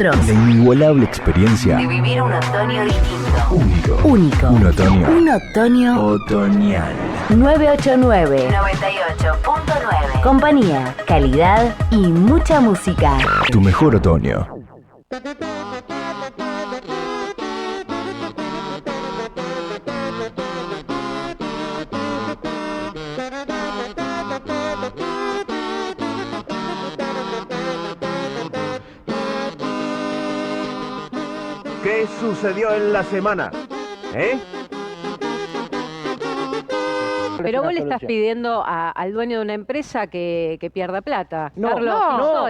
La inigualable experiencia de vivir un otoño distinto. Único. Un otoño. Un otoño Otoñal. 989 98.9. Compañía, calidad y mucha música. Tu mejor otoño. ¿Qué sucedió en la semana? Pero vos le estás pidiendo al dueño de una empresa que pierda plata. No, Carlos,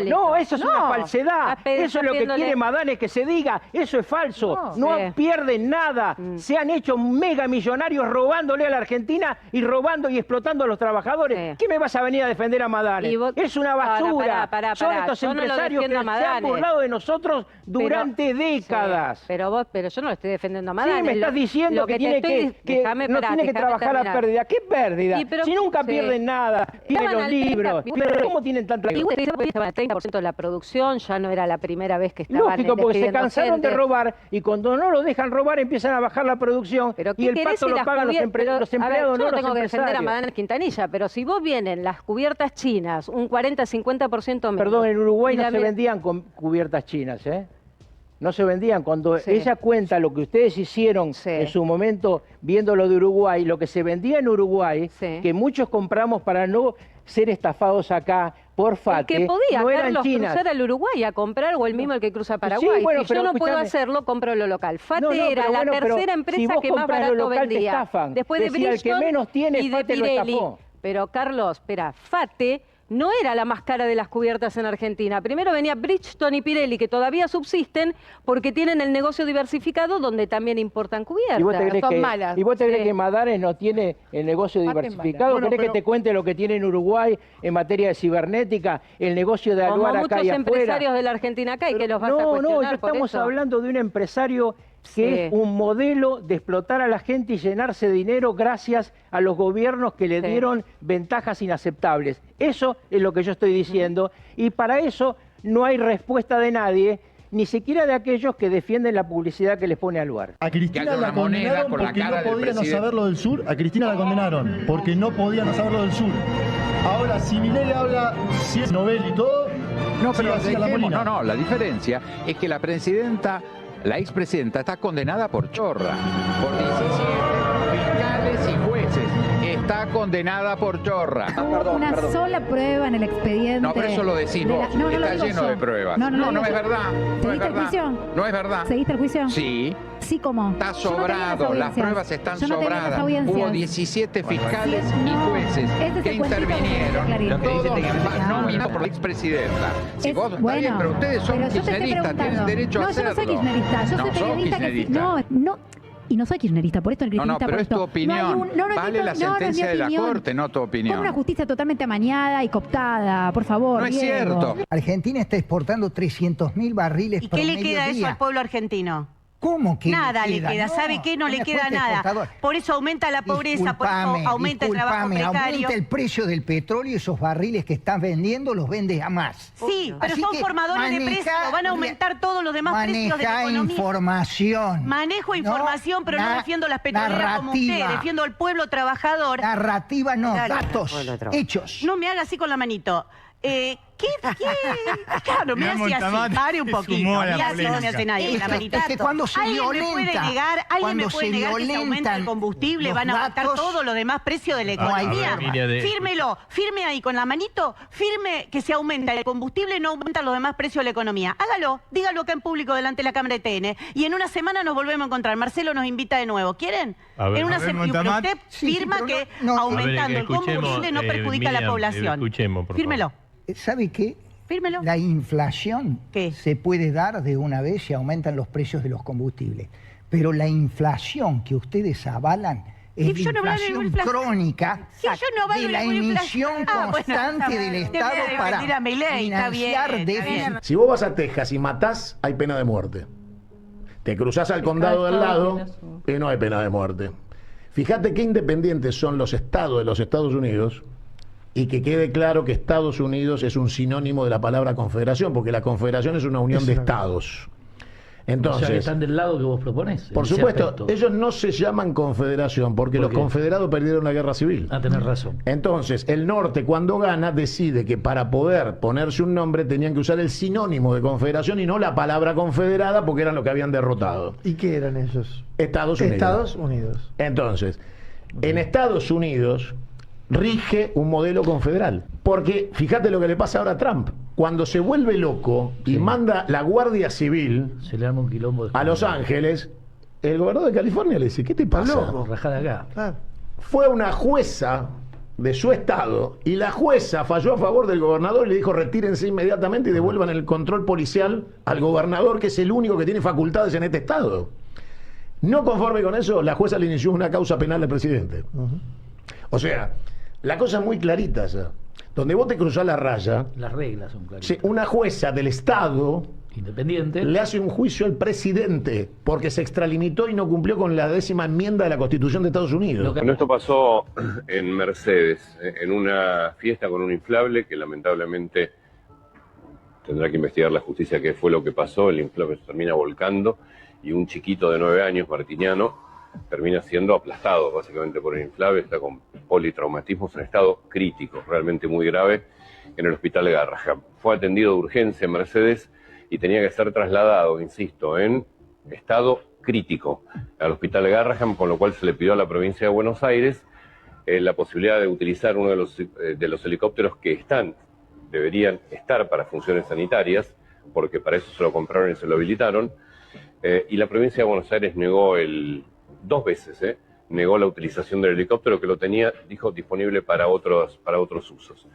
no, eso es una falsedad. Eso es lo que pidiéndole- quiere Madane que se diga. Eso es falso. No Sí. pierden nada. Se han hecho mega millonarios robándole a la Argentina y robando y explotando a los trabajadores. Sí. ¿Qué me vas a venir a defender a Madane? Y vos- Es una basura. Pará. Son estos Yo no lo empresarios que defiendo a se han Madane. burlado de nosotros durante décadas. Sí, pero yo no lo estoy defendiendo a Madane. Sí, me estás diciendo Lo que te tiene estoy- que déjame, no pará, tiene que déjame trabajar la terminar. pérdida. ¿Qué pérdida? Y pero- Si nunca sí. pierden nada, pierden Estaban los al 30, libros. pero- ¿Cómo tienen tanta... Igual estaban al 30% de la producción, ya no era la primera vez que estaban Lógico, porque se despidiendo cansaron gente. de robar y cuando no lo dejan robar empiezan a bajar la producción Pero y ¿qué el querés pato si lo las pagan los cubiertas? Pero, los a ver, empleados, yo no no los tengo que defender a empresarios. Madame Quintanilla, pero si vos vienen las cubiertas chinas, un 40-50% menos. Perdón, en Uruguay y no la se ve- vendían con cubiertas chinas, ¿eh? No se vendían. Cuando Sí. ella cuenta lo que ustedes hicieron Sí. en su momento viendo lo de Uruguay, lo que se vendía en Uruguay, Sí. que muchos compramos para no ser estafados acá por El FATE, que podía, no eran Carlos, chinas. cruzar al Uruguay a comprar o el mismo el que cruza Paraguay. Sí, bueno, si pero yo no puedo escúchame. hacerlo, compro lo local. FATE No, era pero la bueno, pero tercera si empresa vos que más compras lo barato local, te vendía. estafan. Después de Decía, el que Bridgestone menos tiene, y de FATE lo Pirelli. estafó. Pero Carlos, espera, FATE no era la más cara de las cubiertas en Argentina. Primero venía Bridgestone y Pirelli, que todavía subsisten porque tienen el negocio diversificado donde también importan cubiertas. ¿Y vos te crees, Son que, malas. ¿y vos te crees Sí. que Madare no tiene el negocio diversificado? Bueno, ¿Querés pero- que te cuente lo que tiene en Uruguay en materia de cibernética? El negocio de Como Aluar acá muchos y afuera. empresarios de la Argentina acá y que los vas a No, cuestionar ya por estamos eso. hablando de un empresario que Sí. es un modelo de explotar a la gente y llenarse de dinero gracias a los gobiernos que le Sí. dieron ventajas inaceptables. Eso es lo que yo estoy diciendo y para eso no hay respuesta de nadie, ni siquiera de aquellos que defienden la publicidad que les pone al lugar. A Cristina Que haya la una moneda condenaron con la porque cara no del podía no presidente. saber lo del sur. A Cristina la condenaron porque no podía no saber lo del sur. Ahora, si Milei le habla, si es novel y todo, No, sigue pero así a la dejemos, Molina. no, la diferencia es que la presidenta, la expresidenta, está condenada por chorra, por 17 fiscales y jueces. Está condenada por chorra. Una sola prueba en el expediente. No, pero eso lo decís de vos. la- no, no lo Está digo lleno yo. de pruebas. No, No, lo es digo yo. verdad. No es ¿Seguiste el verdad. juicio? No es verdad. ¿Seguiste el juicio? Sí. Sí, ¿cómo? Está Yo no tenía sobrado, las audiencias. pruebas están Yo no tenía las sobradas. audiencias. Hubo 17 fiscales Sí, y no. jueces Ese es que el cuentito de intervinieron. Clarín. Lo que dicen que No. nominado por la expresidenta. Si Es- vos, está bueno, bien, pero ustedes son pero yo te estoy kirchneristas, tienen preguntando. derecho a No, yo hacerlo. no soy kirchnerista. Yo No, soy sos periodista que... kirchnerista. No. Y no soy kirchnerista, por esto no No, no, kirchnerista pero por es tu esto. opinión. Vale la sentencia de la Corte, no tu opinión. Con una justicia totalmente amañada y cooptada, por favor. No es Diego. cierto. Argentina está exportando 300.000 barriles ¿Y por qué le medio queda eso día. al pueblo argentino? ¿Cómo que Nada le queda, No, ¿sabe qué? No le una queda fuente nada. exportadora. Por eso aumenta la pobreza, por Disculpame, eso aumenta el trabajo disculpame, precario. aumenta el precio del petróleo y esos barriles que estás vendiendo los vendes a más. Sí, pero Así son que formadores de maneja- precios, van a aumentar todos los demás precios de la Maneja economía. información. Manejo información, pero no defiendo las petroleras como usted, narrativa. defiendo al pueblo trabajador. Narrativa no, Dale. datos, hechos. No me haga así con la manito. ¿Qué? Claro, me hace así. Pare un poquito. sumó la Me hace, no me polémica. hace nadie con la Es manito. que cuando se ¿Alguien me puede violenta, negar, alguien cuando me puede se negar que se aumenta el violentan combustible, los van a aumentar datos, todos los demás precios de la no hay economía? forma. Fírmelo, firme ahí con la manito, firme que se aumenta el combustible y no aumentan los demás precios de la economía. Hágalo, dígalo acá en público delante de la Cámara de TN. Y en una semana nos volvemos a encontrar. Marcelo nos invita de nuevo. ¿Quieren? A ver, en una a ver, semana. Pero Montamat. usted Sí, firma pero que no- no- aumentando A ver, el combustible no perjudica a la Miriam, población. escuchemos, por Fírmelo, ¿Sabe qué? fírmelo. La inflación ¿Qué? se puede dar de una vez si aumentan los precios de los combustibles. Pero la inflación que ustedes avalan es Sí, la yo no hablo de inflación inflación. crónica Sí, yo no avalo de la ninguna emisión inflación. Ah, bueno, constante está del bien. Estado Te voy a para defender a Milei, está bien, financiar está déficit. bien. Si vos vas a Texas y matás, hay pena de muerte. Te cruzás al condado del lado y no hay pena de muerte. Fíjate qué independientes son los estados de los Estados Unidos y que quede claro que Estados Unidos es un sinónimo de la palabra confederación, porque la confederación es una unión de estados. Entonces, o sea, que están del lado que vos proponés. Por supuesto, ellos no se llaman confederación porque los confederados perdieron la guerra civil. Ah, tenés razón. Entonces, el norte cuando gana decide que para poder ponerse un nombre tenían que usar el sinónimo de confederación y no la palabra confederada porque eran los que habían derrotado. ¿Y qué eran ellos? Estados Unidos. Estados Unidos. Entonces, en Estados Unidos rige un modelo confederal. Porque fíjate lo que le pasa ahora a Trump. Cuando se vuelve loco y manda la Guardia Civil se le arma un quilombo a Los Ángeles, el gobernador de California le dice, ¿qué te pasa? Rajá de acá. Fue una jueza de su estado y la jueza falló a favor del gobernador y le dijo retírense inmediatamente y devuelvan el control policial al gobernador, que es el único que tiene facultades en este estado. No conforme con eso, la jueza le inició una causa penal al presidente. O sea, la cosa es muy clarita ya. Donde vos te cruzás la raya, las reglas son claras. Una jueza del Estado independiente le hace un juicio al presidente porque se extralimitó y no cumplió con la 10ª enmienda de la Constitución de Estados Unidos. Bueno, esto pasó en Mercedes, en una fiesta con un inflable que lamentablemente tendrá que investigar la justicia qué fue lo que pasó. El inflable se termina volcando y un chiquito de 9 años, martiniano, termina siendo aplastado básicamente por el inflable, está con politraumatismos en estado crítico, realmente muy grave, en el hospital de Garrahan. Fue atendido de urgencia en Mercedes y tenía que ser trasladado, insisto, en estado crítico al hospital de Garrahan, con lo cual se le pidió a la provincia de Buenos Aires la posibilidad de utilizar uno de los helicópteros que deberían estar para funciones sanitarias, porque para eso se lo compraron y se lo habilitaron, y la provincia de Buenos Aires negó 2 veces, negó la utilización del helicóptero que lo tenía, dijo, disponible para otros usos.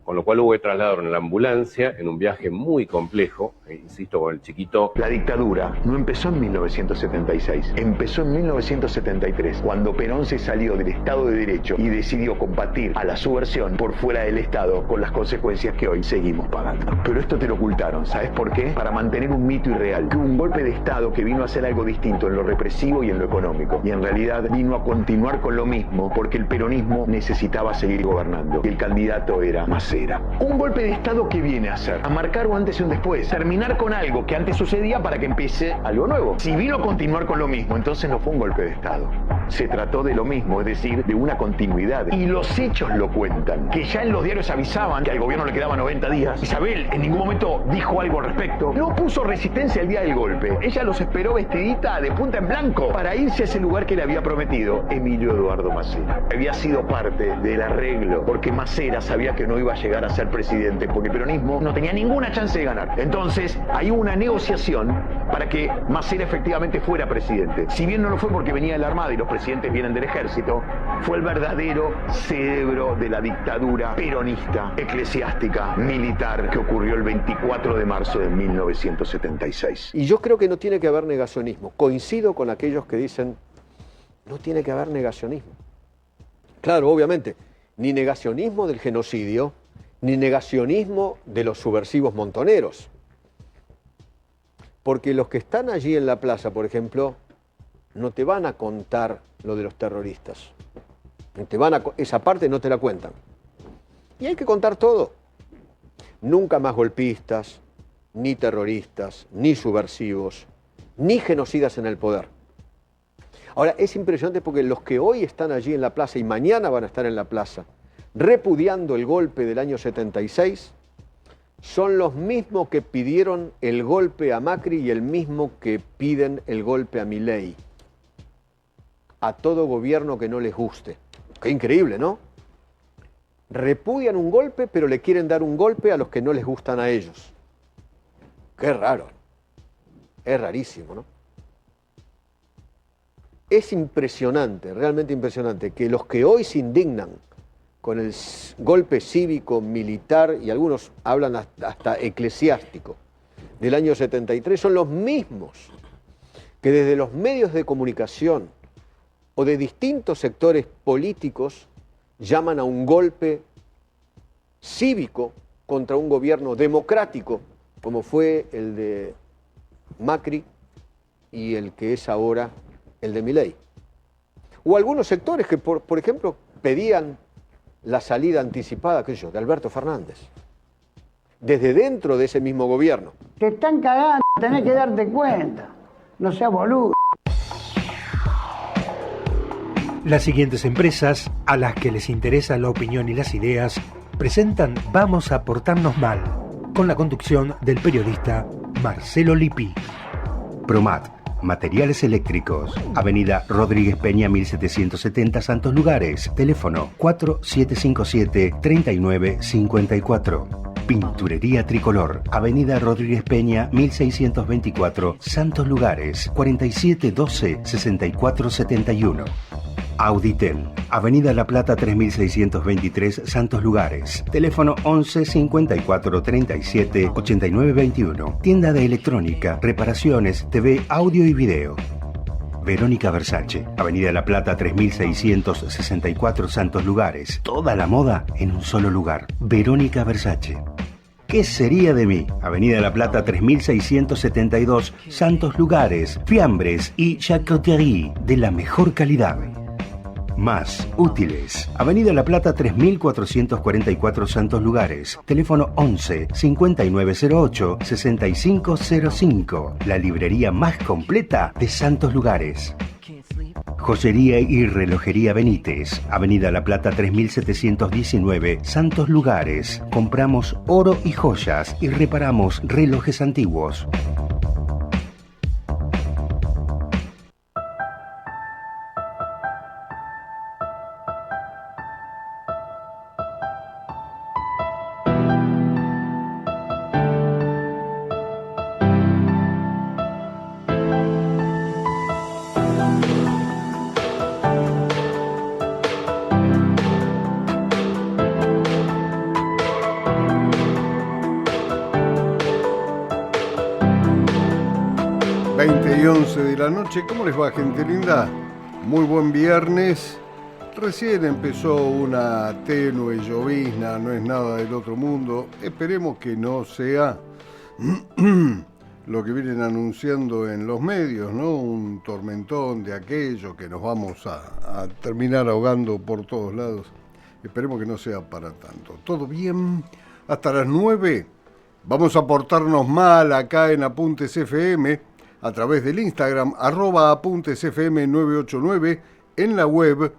Con lo cual hubo que trasladar en la ambulancia en un viaje muy complejo, insisto, con el chiquito. La dictadura no empezó en 1976, empezó en 1973, cuando Perón se salió del Estado de Derecho y decidió combatir a la subversión por fuera del Estado, con las consecuencias que hoy seguimos pagando. Pero esto te lo ocultaron, ¿sabes por qué? Para mantener un mito irreal, que hubo un golpe de Estado que vino a hacer algo distinto en lo represivo y en lo económico, y en realidad vino a continuar con lo mismo porque el peronismo necesitaba seguir gobernando, y el candidato era Macera. Un golpe de Estado que viene a hacer, a marcar un antes y un después, terminar con algo que antes sucedía para que empiece algo nuevo. Si vino a continuar con lo mismo, entonces no fue un golpe de Estado. Se trató de lo mismo, es decir, de una continuidad. Y los hechos lo cuentan, que ya en los diarios avisaban que al gobierno le quedaban 90 días. Isabel en ningún momento dijo algo al respecto. No puso resistencia el día del golpe. Ella los esperó vestidita de punta en blanco para irse a ese lugar que le había prometido Emilio Eduardo Macera. Había sido parte del arreglo, porque Macera sabía que no iba a llegar a ser presidente, porque el peronismo no tenía ninguna chance de ganar. Entonces, hay una negociación para que Macera efectivamente fuera presidente. Si bien no lo fue porque venía de la Armada y los presidentes vienen del ejército, fue el verdadero cerebro de la dictadura peronista, eclesiástica, militar, que ocurrió el 24 de marzo de 1976. Y yo creo que no tiene que haber negacionismo. Coincido con aquellos que dicen no tiene que haber negacionismo. Claro, obviamente, ni negacionismo del genocidio, ni negacionismo de los subversivos montoneros. Porque los que están allí en la plaza, por ejemplo, no te van a contar lo de los terroristas. Esa parte no te la cuentan. Y hay que contar todo. Nunca más golpistas, ni terroristas, ni subversivos, ni genocidas en el poder. Ahora, es impresionante porque los que hoy están allí en la plaza y mañana van a estar en la plaza, repudiando el golpe del año 76, son los mismos que pidieron el golpe a Macri y el mismo que piden el golpe a Milei. A todo gobierno que no les guste. Qué increíble, ¿no? Repudian un golpe, pero le quieren dar un golpe a los que no les gustan a ellos. Qué raro. Es rarísimo, ¿no? Es impresionante, realmente impresionante, que los que hoy se indignan con el golpe cívico, militar, y algunos hablan hasta eclesiástico, del año 73, son los mismos que desde los medios de comunicación o de distintos sectores políticos llaman a un golpe cívico contra un gobierno democrático, como fue el de Macri y el que es ahora el de Milei. O algunos sectores que, por ejemplo, pedían la salida anticipada, qué sé yo, de Alberto Fernández. Desde dentro de ese mismo gobierno. Te están cagando, tenés que darte cuenta. No seas boludo. Las siguientes empresas, a las que les interesa la opinión y las ideas, presentan Vamos a portarnos mal, con la conducción del periodista Marcelo Lippi. Promat, materiales eléctricos, Avenida Rodríguez Peña 1770 Santos Lugares, teléfono 4757-3954. Pinturería Tricolor, Avenida Rodríguez Peña 1624 Santos Lugares, 4712-6471. Auditel, Avenida La Plata 3623 Santos Lugares, teléfono 11 54 37 89 21. Tienda de electrónica, reparaciones, TV, audio y video. Verónica Versace, Avenida La Plata 3664 Santos Lugares. Toda la moda en un solo lugar. Verónica Versace. ¿Qué sería de mí? Avenida La Plata 3672 Santos Lugares. Fiambres y charcuterie de la mejor calidad. Más útiles. Avenida La Plata 3444 Santos Lugares. Teléfono 11 5908 6505. La librería más completa de Santos Lugares. Joyería y relojería Benítez. Avenida La Plata 3719 Santos Lugares. Compramos oro y joyas y reparamos relojes antiguos. De la noche, ¿cómo les va, gente linda? Muy buen viernes. Recién empezó una tenue llovizna, no es nada del otro mundo. Esperemos que no sea lo que vienen anunciando en los medios, ¿no? Un tormentón de aquello que nos vamos a terminar ahogando por todos lados. Esperemos que no sea para tanto. ¿Todo bien? Hasta las 9 vamos a portarnos mal acá en Apuntes FM, a través del Instagram, @apuntesfm989, en la web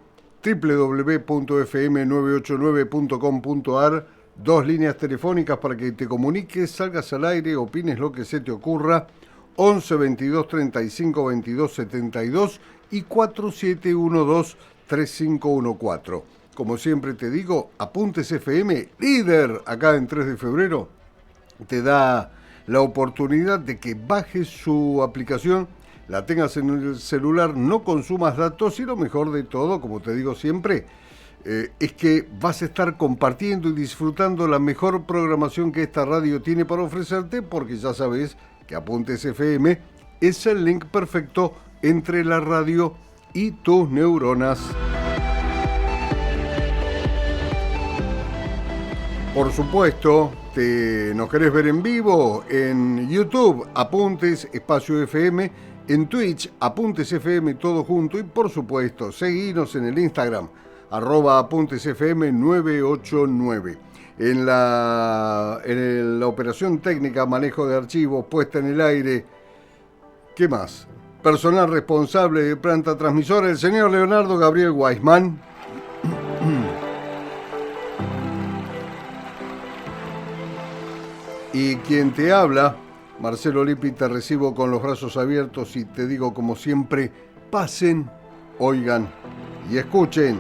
www.fm989.com.ar, 2 líneas telefónicas para que te comuniques, salgas al aire, opines lo que se te ocurra, 11 22 35 22 72 y 4712-3514. Como siempre te digo, Apuntes FM, líder acá en 3 de febrero, te da la oportunidad de que bajes su aplicación, la tengas en el celular, no consumas datos y lo mejor de todo, como te digo siempre, es que vas a estar compartiendo y disfrutando la mejor programación que esta radio tiene para ofrecerte, porque ya sabes que Apuntes FM es el link perfecto entre la radio y tus neuronas. Por supuesto, nos querés ver en vivo en YouTube, Apuntes Espacio FM, en Twitch, Apuntes FM todo junto, y por supuesto, seguinos en el Instagram, @apuntesfm989. En la operación técnica, manejo de archivos, puesta en el aire, ¿qué más? Personal responsable de planta transmisora, el señor Leonardo Gabriel Weisman. Y quien te habla, Marcelo Lippi, te recibo con los brazos abiertos y te digo como siempre, pasen, oigan y escuchen.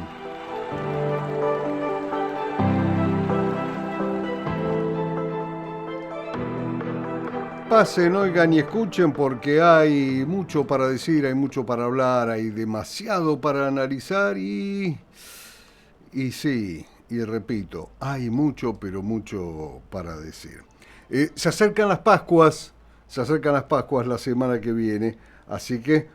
Pasen, oigan y escuchen, porque hay mucho para decir, hay mucho para hablar, hay demasiado para analizar y sí, y repito, hay mucho, pero mucho para decir. Se acercan las Pascuas la semana que viene, así que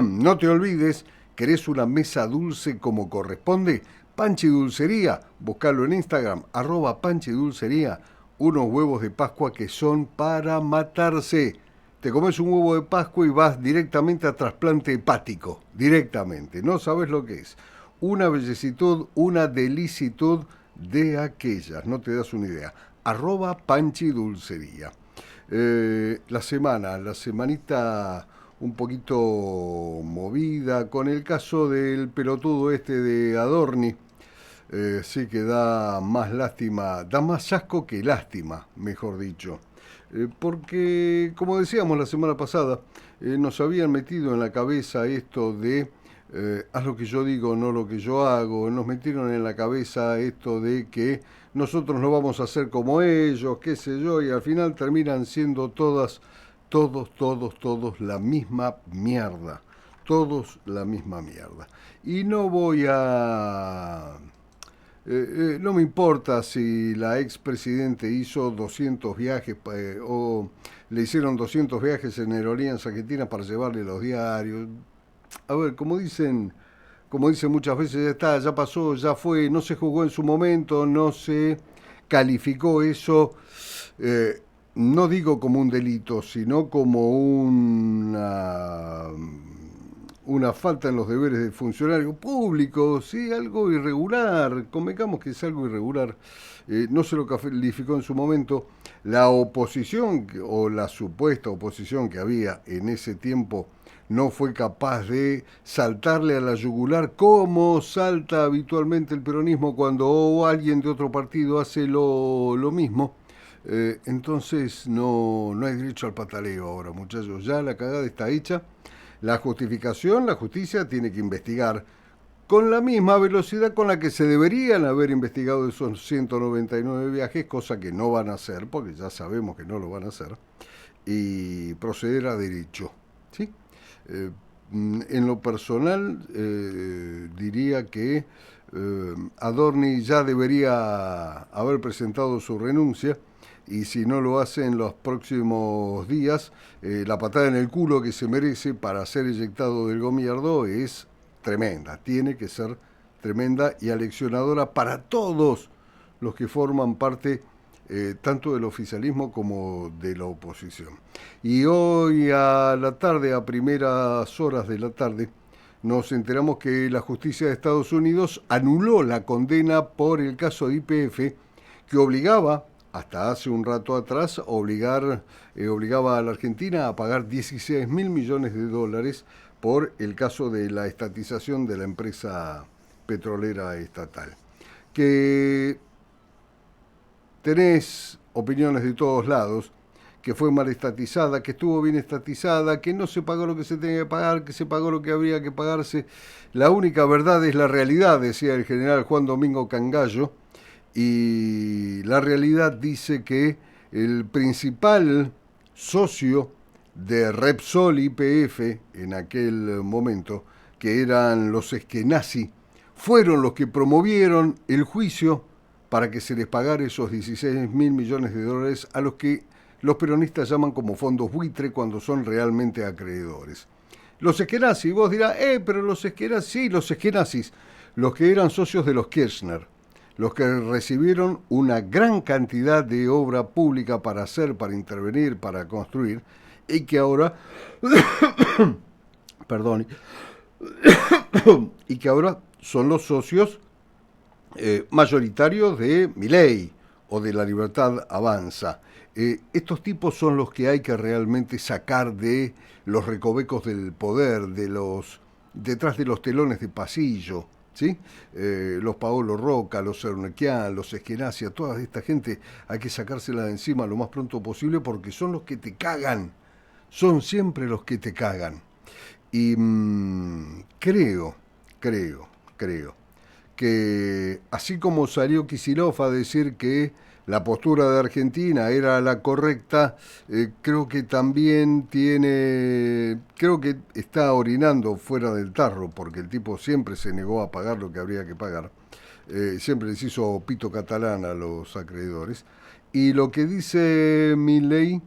no te olvides, ¿querés una mesa dulce como corresponde? Panchi Dulcería, buscalo en Instagram, @Panchi Dulcería, unos huevos de Pascua que son para matarse. Te comes un huevo de Pascua y vas directamente a trasplante hepático, directamente, no sabes lo que es. una bellecitud, una delicitud de aquellas, no te das una idea. @Panchi Dulcería. La semanita un poquito movida con el caso del pelotudo este de Adorni. Sí que da más lástima, da más asco que lástima, mejor dicho. Porque, como decíamos la semana pasada, nos habían metido en la cabeza esto de haz lo que yo digo, no lo que yo hago. Nos metieron en la cabeza esto de que nosotros no vamos a ser como ellos, qué sé yo, y al final terminan siendo todos la misma mierda. Todos la misma mierda. Y no voy a... no me importa si la expresidente hizo 200 viajes o le hicieron 200 viajes en Aerolíneas Argentinas para llevarle los diarios. A ver, como dicen muchas veces, ya está, ya pasó, ya fue, no se juzgó en su momento, no se calificó eso, no digo como un delito, sino como una falta en los deberes del funcionario público, sí, algo irregular, convengamos que es algo irregular, no se lo calificó en su momento. La oposición, o la supuesta oposición que había en ese tiempo, no fue capaz de saltarle a la yugular como salta habitualmente el peronismo cuando alguien de otro partido hace lo mismo. Entonces no hay derecho al pataleo ahora, muchachos. Ya la cagada está hecha. La justificación, la justicia tiene que investigar con la misma velocidad con la que se deberían haber investigado esos 199 viajes, cosa que no van a hacer, porque ya sabemos que no lo van a hacer, y proceder a derecho, ¿sí? En lo personal, diría que Adorni ya debería haber presentado su renuncia, y si no lo hace en los próximos días, la patada en el culo que se merece para ser eyectado del gobierno es tremenda, tiene que ser tremenda y aleccionadora para todos los que forman parte tanto del oficialismo como de la oposición. Y hoy a la tarde, a primeras horas de la tarde, nos enteramos que la justicia de Estados Unidos anuló la condena por el caso de YPF, que obligaba, hasta hace un rato atrás, obligaba a la Argentina a pagar 16.000 millones de dólares por el caso de la estatización de la empresa petrolera estatal. Que tenés opiniones de todos lados, que fue mal estatizada, que estuvo bien estatizada, que no se pagó lo que se tenía que pagar, que se pagó lo que habría que pagarse. La única verdad es la realidad, decía el general Juan Domingo Cangallo, y la realidad dice que el principal socio de Repsol YPF en aquel momento, que eran los eskenazi, fueron los que promovieron el juicio para que se les pagara esos 16.000 millones de dólares a los que los peronistas llaman como fondos buitre cuando son realmente acreedores. Los eskenazi, vos dirás, pero los eskenazi, sí, los eskenazis, los que eran socios de los Kirchner, los que recibieron una gran cantidad de obra pública para hacer, para intervenir, para construir, y que ahora, perdón, y que ahora son los socios mayoritarios de Milei o de La Libertad Avanza. Estos tipos son los que hay que realmente sacar de los recovecos del poder, detrás de los telones de pasillo, ¿sí? Los Paolo Roca, los Cernequian, los Eskenazi, toda esta gente hay que sacársela de encima lo más pronto posible porque son los que te cagan, son siempre los que te cagan. Y creo que así como salió Kicillof a decir que la postura de Argentina era la correcta, creo que también creo que está orinando fuera del tarro, porque el tipo siempre se negó a pagar lo que habría que pagar, siempre les hizo pito catalán a los acreedores, y lo que dice Milei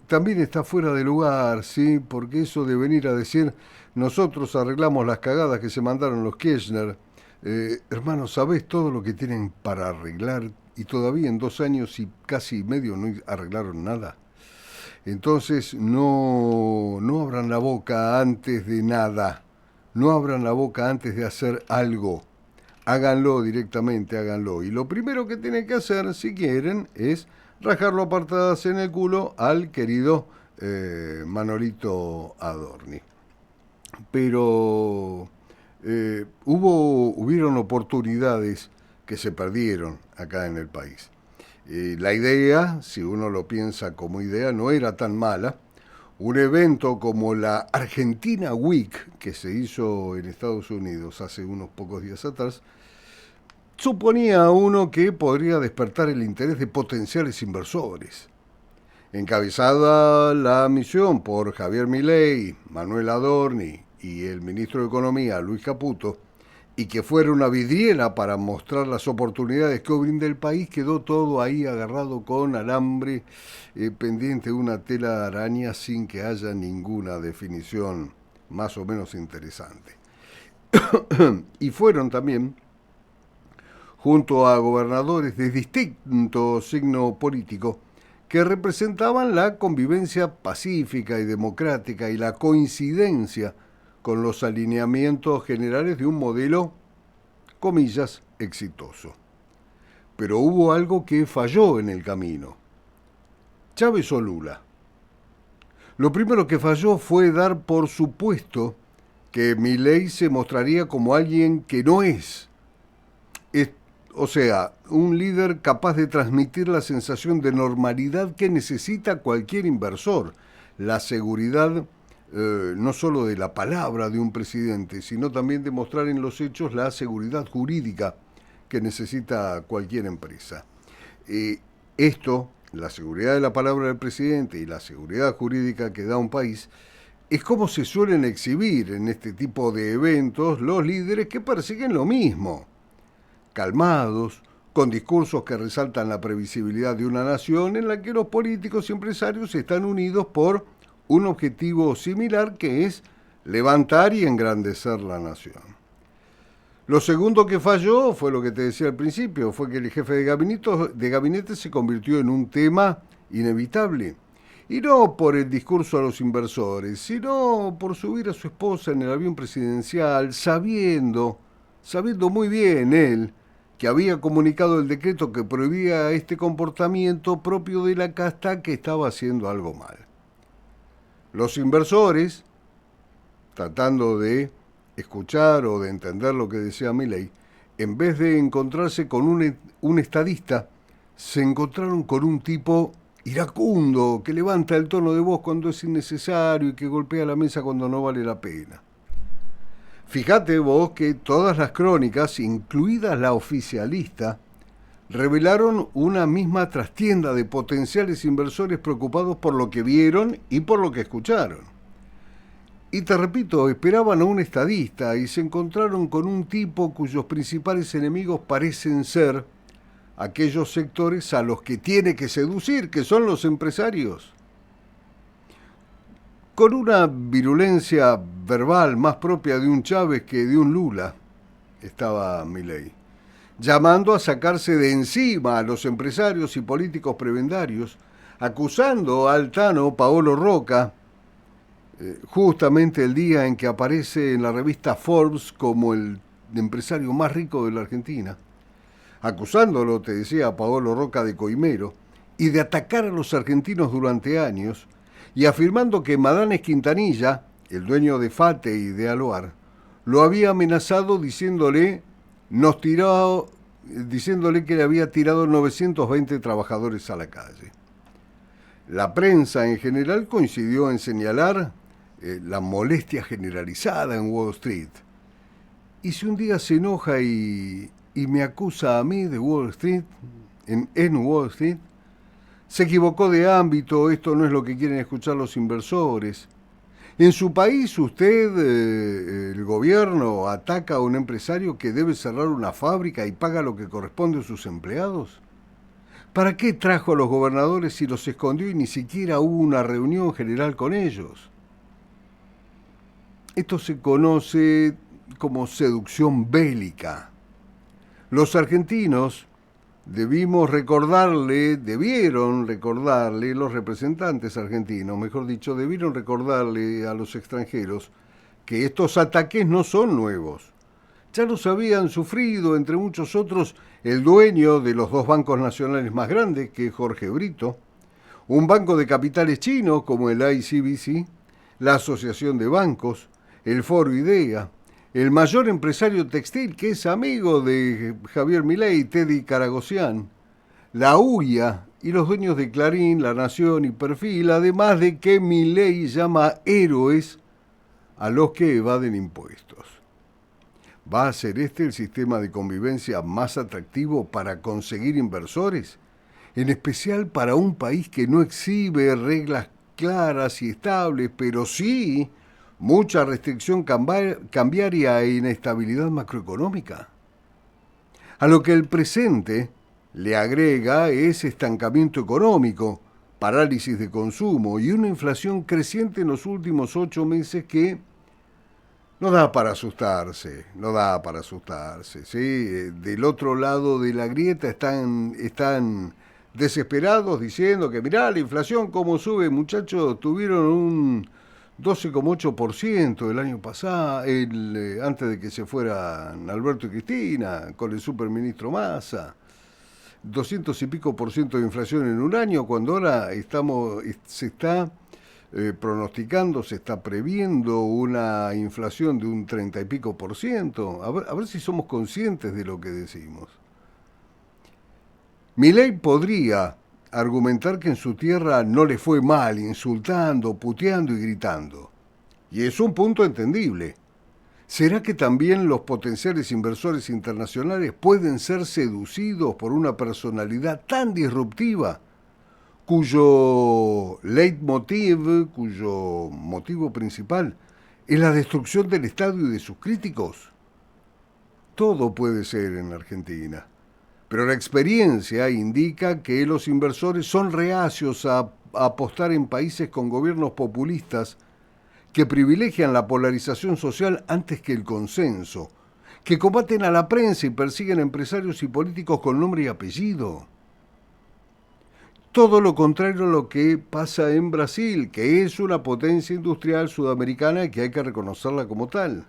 también está fuera de lugar, ¿sí? Porque eso de venir a decir, nosotros arreglamos las cagadas que se mandaron los Kirchner, hermano, ¿sabés todo lo que tienen para arreglar? Y todavía en 2 años y casi medio no arreglaron nada. Entonces no abran la boca antes de nada. no abran la boca antes de hacer algo. Háganlo directamente, háganlo. Y lo primero que tienen que hacer, si quieren, es rajarlo a patadas en el culo al querido Manolito Adorni. Pero hubieron oportunidades que se perdieron acá en el país. La idea, si uno lo piensa como idea, no era tan mala. Un evento como la Argentina Week, que se hizo en Estados Unidos hace unos pocos días atrás, suponía a uno que podría despertar el interés de potenciales inversores. Encabezada la misión por Javier Milei, Manuel Adorni y el ministro de Economía, Luis Caputo, y que fuera una vidriera para mostrar las oportunidades que brinda el país, quedó todo ahí agarrado con alambre, pendiente de una tela de araña sin que haya ninguna definición más o menos interesante. Y fueron también, junto a gobernadores de distinto signo político, que representaban la convivencia pacífica y democrática y la coincidencia con los alineamientos generales de un modelo, comillas, exitoso. Pero hubo algo que falló en el camino. Chávez o Lula. Lo primero que falló fue dar por supuesto que Milei se mostraría como alguien que no es. O sea, un líder capaz de transmitir la sensación de normalidad que necesita cualquier inversor, la seguridad no solo de la palabra de un presidente, sino también de mostrar en los hechos la seguridad jurídica que necesita cualquier empresa. Esto, la seguridad de la palabra del presidente y la seguridad jurídica que da un país, es como se suelen exhibir en este tipo de eventos los líderes que persiguen lo mismo. Calmados, con discursos que resaltan la previsibilidad de una nación en la que los políticos y empresarios están unidos por un objetivo similar, que es levantar y engrandecer la nación. Lo segundo que falló fue lo que te decía al principio, fue que el jefe de gabinete se convirtió en un tema inevitable. Y no por el discurso a los inversores, sino por subir a su esposa en el avión presidencial, sabiendo muy bien él que había comunicado el decreto que prohibía este comportamiento propio de la casta que estaba haciendo algo mal. Los inversores, tratando de escuchar o de entender lo que decía Milei, en vez de encontrarse con un estadista, se encontraron con un tipo iracundo que levanta el tono de voz cuando es innecesario y que golpea la mesa cuando no vale la pena. Fíjate vos que todas las crónicas, incluidas la oficialista, revelaron una misma trastienda de potenciales inversores preocupados por lo que vieron y por lo que escucharon. Y te repito, esperaban a un estadista y se encontraron con un tipo cuyos principales enemigos parecen ser aquellos sectores a los que tiene que seducir, que son los empresarios. Con una virulencia verbal más propia de un Chávez que de un Lula, estaba Milei, llamando a sacarse de encima a los empresarios y políticos prebendarios, acusando al Tano Paolo Roca, justamente el día en que aparece en la revista Forbes como el empresario más rico de la Argentina, acusándolo, te decía, a Paolo Roca de coimero, y de atacar a los argentinos durante años, y afirmando que Madanes Quintanilla, el dueño de Fate y de Aloar, lo había amenazado diciéndole que le había tirado 920 trabajadores a la calle. La prensa en general coincidió en señalar la molestia generalizada en Wall Street. Y si un día se enoja y me acusa a mí de Wall Street, en Wall Street, se equivocó de ámbito, esto no es lo que quieren escuchar los inversores. En su país usted, el gobierno, ataca a un empresario que debe cerrar una fábrica y paga lo que corresponde a sus empleados. ¿Para qué trajo a los gobernadores si los escondió y ni siquiera hubo una reunión general con ellos? Esto se conoce como seducción bélica. Los argentinos debieron recordarle, los representantes argentinos, mejor dicho, debieron recordarle a los extranjeros que estos ataques no son nuevos. Ya los habían sufrido, entre muchos otros, el dueño de los dos bancos nacionales más grandes, que es Jorge Brito, un banco de capitales chino como el ICBC, la Asociación de Bancos, el Foro Idea, el mayor empresario textil que es amigo de Javier Milei, Teddy Karagossian, la UIA y los dueños de Clarín, La Nación y Perfil, además de que Milei llama héroes a los que evaden impuestos. ¿Va a ser este el sistema de convivencia más atractivo para conseguir inversores? En especial para un país que no exhibe reglas claras y estables, pero sí mucha restricción cambiaria e inestabilidad macroeconómica. A lo que el presente le agrega es estancamiento económico, parálisis de consumo y una inflación creciente en los últimos 8 meses que no da para asustarse, ¿sí? Del otro lado de la grieta están desesperados diciendo que mirá la inflación cómo sube, muchachos, tuvieron un 12,8% el año pasado, antes de que se fueran Alberto y Cristina, con el superministro Massa. 200 y pico % de inflación en un año, cuando ahora se está pronosticando, se está previendo una inflación de un 30 y pico %. A ver si somos conscientes de lo que decimos. Milei podría argumentar que en su tierra no le fue mal, insultando, puteando y gritando. Y es un punto entendible. ¿Será que también los potenciales inversores internacionales pueden ser seducidos por una personalidad tan disruptiva, cuyo leitmotiv, cuyo motivo principal es la destrucción del Estado y de sus críticos? Todo puede ser en Argentina, pero la experiencia indica que los inversores son reacios a apostar en países con gobiernos populistas que privilegian la polarización social antes que el consenso, que combaten a la prensa y persiguen a empresarios y políticos con nombre y apellido. Todo lo contrario a lo que pasa en Brasil, que es una potencia industrial sudamericana y que hay que reconocerla como tal.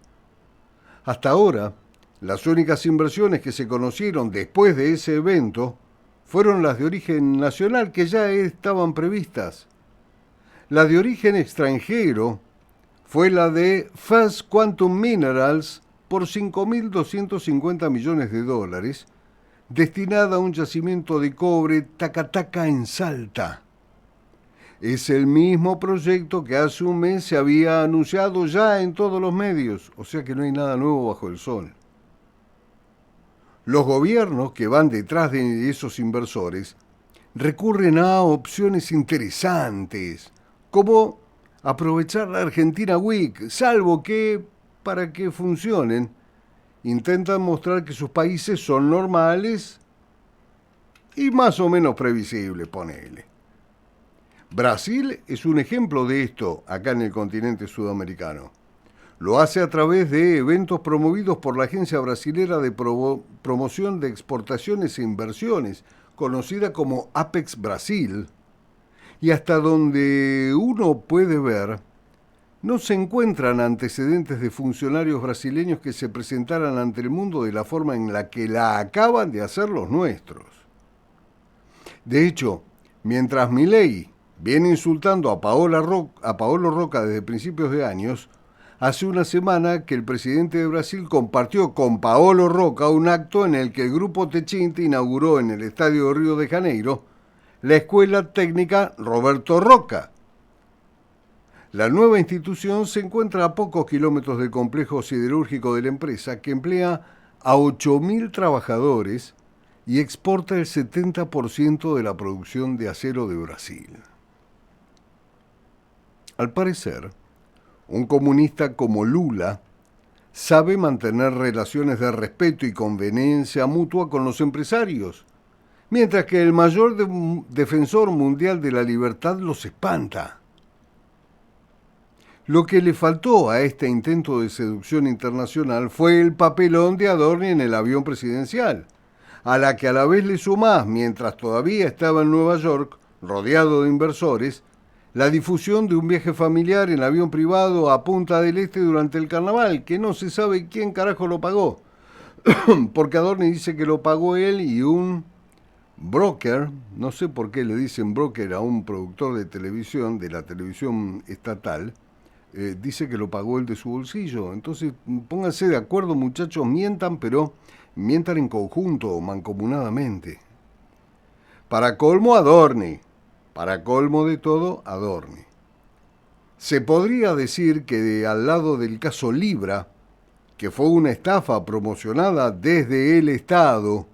Hasta ahora, las únicas inversiones que se conocieron después de ese evento fueron las de origen nacional, que ya estaban previstas. La de origen extranjero fue la de First Quantum Minerals por $5.250 millones, destinada a un yacimiento de cobre Taca-Taca en Salta. Es el mismo proyecto que hace un mes se había anunciado ya en todos los medios, o sea que no hay nada nuevo bajo el sol. Los gobiernos que van detrás de esos inversores recurren a opciones interesantes, como aprovechar la Argentina Week, salvo que, para que funcionen, intentan mostrar que sus países son normales y más o menos previsibles, ponele. Brasil es un ejemplo de esto acá en el continente sudamericano. Lo hace a través de eventos promovidos por la Agencia Brasilera de Promoción de Exportaciones e Inversiones, conocida como Apex Brasil, y hasta donde uno puede ver, no se encuentran antecedentes de funcionarios brasileños que se presentaran ante el mundo de la forma en la que la acaban de hacer los nuestros. De hecho, mientras Milei viene insultando a Paolo Roca desde principios de años, hace una semana que el presidente de Brasil compartió con Paolo Roca un acto en el que el Grupo Techint inauguró en el Estadio de Río de Janeiro la Escuela Técnica Roberto Roca. La nueva institución se encuentra a pocos kilómetros del complejo siderúrgico de la empresa, que emplea a 8.000 trabajadores y exporta el 70% de la producción de acero de Brasil. Al parecer, un comunista como Lula sabe mantener relaciones de respeto y conveniencia mutua con los empresarios, mientras que el mayor defensor mundial de la libertad los espanta. Lo que le faltó a este intento de seducción internacional fue el papelón de Adorni en el avión presidencial, a la que a la vez le sumás, mientras todavía estaba en Nueva York, rodeado de inversores, la difusión de un viaje familiar en avión privado a Punta del Este durante el carnaval, que no se sabe quién carajo lo pagó. Porque Adorni dice que lo pagó él y un broker, no sé por qué le dicen broker a un productor de televisión, de la televisión estatal, dice que lo pagó él de su bolsillo. Entonces, pónganse de acuerdo, muchachos, mientan, pero mientan en conjunto, mancomunadamente. Para colmo, Adorni. Para colmo de todo, Adorni. Se podría decir que al lado del caso Libra, que fue una estafa promocionada desde el Estado,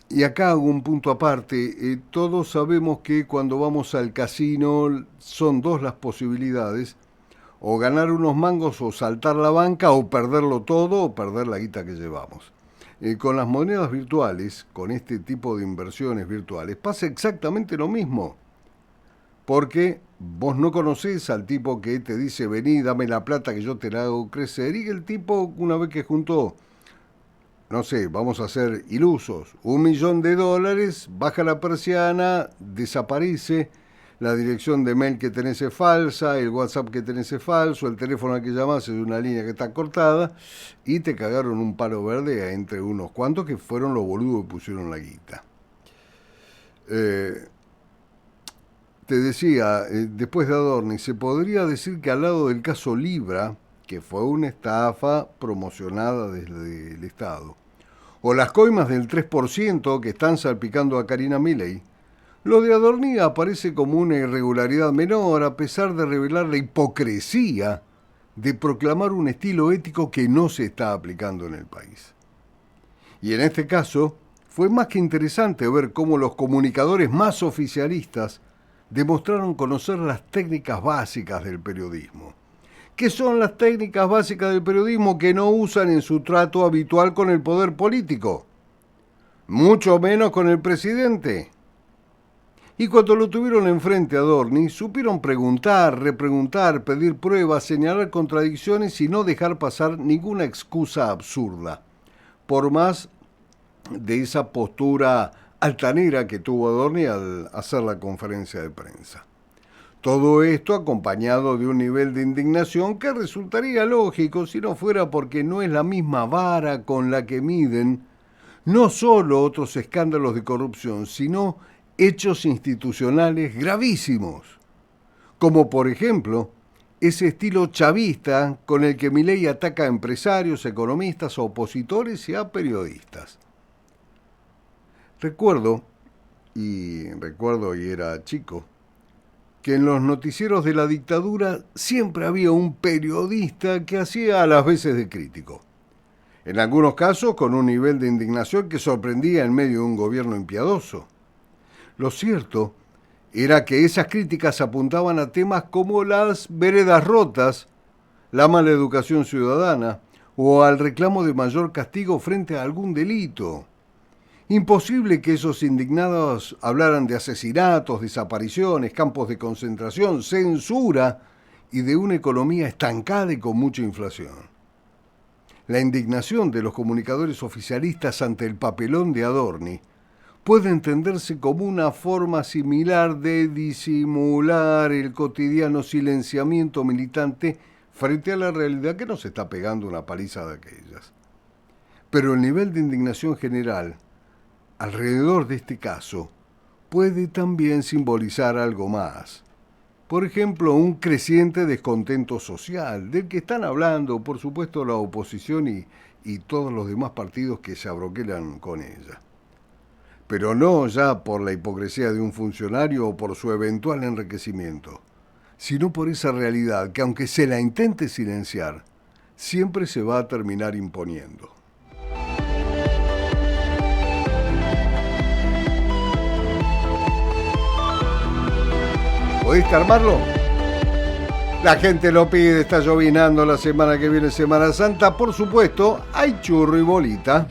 y acá hago un punto aparte, todos sabemos que cuando vamos al casino son dos las posibilidades, o ganar unos mangos o saltar la banca, o perderlo todo, o perder la guita que llevamos. Con las monedas virtuales, con este tipo de inversiones virtuales, pasa exactamente lo mismo. Porque vos no conocés al tipo que te dice, vení, dame la plata que yo te la hago crecer, y el tipo, una vez que juntó, no sé, vamos a ser ilusos, $1.000.000, baja la persiana, desaparece, la dirección de mail que tenés es falsa, el WhatsApp que tenés es falso, el teléfono al que llamás es una línea que está cortada, y te cagaron un palo verde entre unos cuantos que fueron los boludos que pusieron la guita. Te decía, después de Adorni, se podría decir que al lado del caso Libra, que fue una estafa promocionada desde el Estado, o las coimas del 3% que están salpicando a Karina Milei, lo de Adorni aparece como una irregularidad menor, a pesar de revelar la hipocresía de proclamar un estilo ético que no se está aplicando en el país. Y en este caso, fue más que interesante ver cómo los comunicadores más oficialistas demostraron conocer las técnicas básicas del periodismo. ¿Qué son las técnicas básicas del periodismo que no usan en su trato habitual con el poder político? Mucho menos con el presidente. Y cuando lo tuvieron enfrente a Adorni, supieron preguntar, repreguntar, pedir pruebas, señalar contradicciones y no dejar pasar ninguna excusa absurda. Por más de esa postura altanera que tuvo Adorni al hacer la conferencia de prensa. Todo esto acompañado de un nivel de indignación que resultaría lógico si no fuera porque no es la misma vara con la que miden no solo otros escándalos de corrupción, sino hechos institucionales gravísimos, como por ejemplo ese estilo chavista con el que Milei ataca a empresarios, economistas, opositores y a periodistas. Recuerdo y era chico, que en los noticieros de la dictadura siempre había un periodista que hacía a las veces de crítico. En algunos casos con un nivel de indignación que sorprendía en medio de un gobierno impiadoso. Lo cierto era que esas críticas apuntaban a temas como las veredas rotas, la mala educación ciudadana o al reclamo de mayor castigo frente a algún delito. Imposible que esos indignados hablaran de asesinatos, desapariciones, campos de concentración, censura y de una economía estancada y con mucha inflación. La indignación de los comunicadores oficialistas ante el papelón de Adorni puede entenderse como una forma similar de disimular el cotidiano silenciamiento militante frente a la realidad que nos está pegando una paliza de aquellas. Pero el nivel de indignación general alrededor de este caso puede también simbolizar algo más. Por ejemplo, un creciente descontento social, del que están hablando, por supuesto, la oposición y todos los demás partidos que se abroquelan con ella. Pero no ya por la hipocresía de un funcionario o por su eventual enriquecimiento, sino por esa realidad que, aunque se la intente silenciar, siempre se va a terminar imponiendo. ¿Podés armarlo? La gente lo pide, está llovinando la semana que viene, Semana Santa. Por supuesto, hay churro y bolita.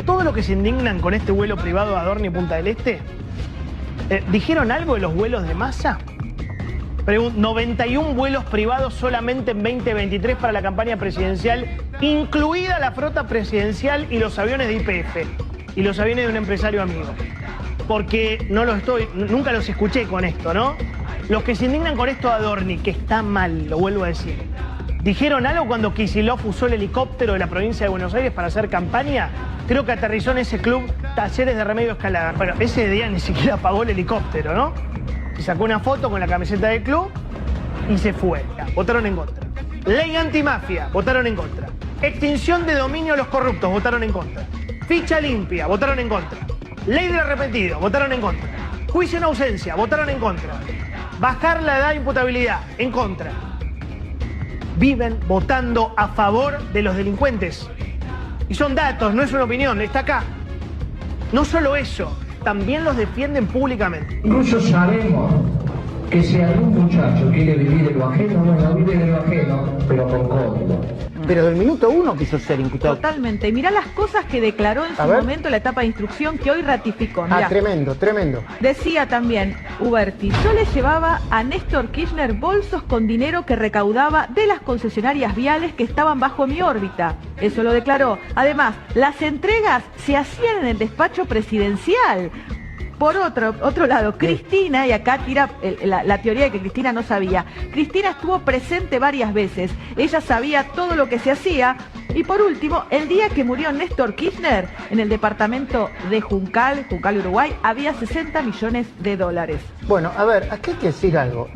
Todos los que se indignan con este vuelo privado a Adorni Punta del Este, ¿dijeron algo de los vuelos de Massa? 91 vuelos privados solamente en 2023 para la campaña presidencial, incluida la flota presidencial y los aviones de YPF. y los aviones de un empresario amigo. Porque nunca los escuché con esto, ¿no? Los que se indignan con esto de Adorni, que está mal, lo vuelvo a decir. ¿Dijeron algo cuando Kicillof usó el helicóptero de la provincia de Buenos Aires para hacer campaña? Creo que aterrizó en ese club Talleres de Remedio Escalada. Bueno, ese día ni siquiera pagó el helicóptero, ¿no? Se sacó una foto con la camiseta del club y se fue. Votaron en contra. Ley antimafia, votaron en contra. Extinción de dominio a los corruptos, votaron en contra. Ficha limpia, votaron en contra. Ley del arrepentido, votaron en contra. Juicio en ausencia, votaron en contra. Bajar la edad de imputabilidad, en contra. Viven votando a favor de los delincuentes. Y son datos, no es una opinión, está acá. No solo eso, también los defienden públicamente. Incluso sabemos que si algún muchacho quiere vivir de lo ajeno, bueno, vive de lo ajeno, pero con código. Pero del minuto 1 quiso ser imputado. Totalmente. Y mirá las cosas que declaró en su momento la etapa de instrucción que hoy ratificó. Mirá. Tremendo, tremendo. Decía también Uberti, yo le llevaba a Néstor Kirchner bolsos con dinero que recaudaba de las concesionarias viales que estaban bajo mi órbita. Eso lo declaró. Además, las entregas se hacían en el despacho presidencial. Por otro lado, Cristina, y acá tira la teoría de que Cristina no sabía. Cristina estuvo presente varias veces. Ella sabía todo lo que se hacía. Y por último, el día que murió Néstor Kirchner, en el departamento de Juncal, Uruguay, había 60 millones de dólares. Bueno, a ver, aquí hay que decir algo.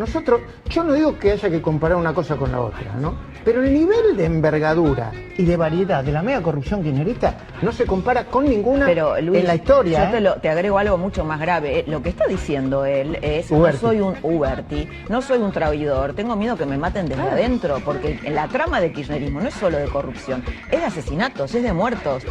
Yo no digo que haya que comparar una cosa con la otra, ¿no? Pero el nivel de envergadura y de variedad de la mega corrupción kirchnerista no se compara con ninguna en la historia. Yo te agrego algo mucho más grave. Lo que está diciendo él es, Uberti. No soy un Uberti, no soy un traidor, tengo miedo que me maten desde adentro, porque la trama del kirchnerismo no es solo de corrupción, es de asesinatos, es de muertos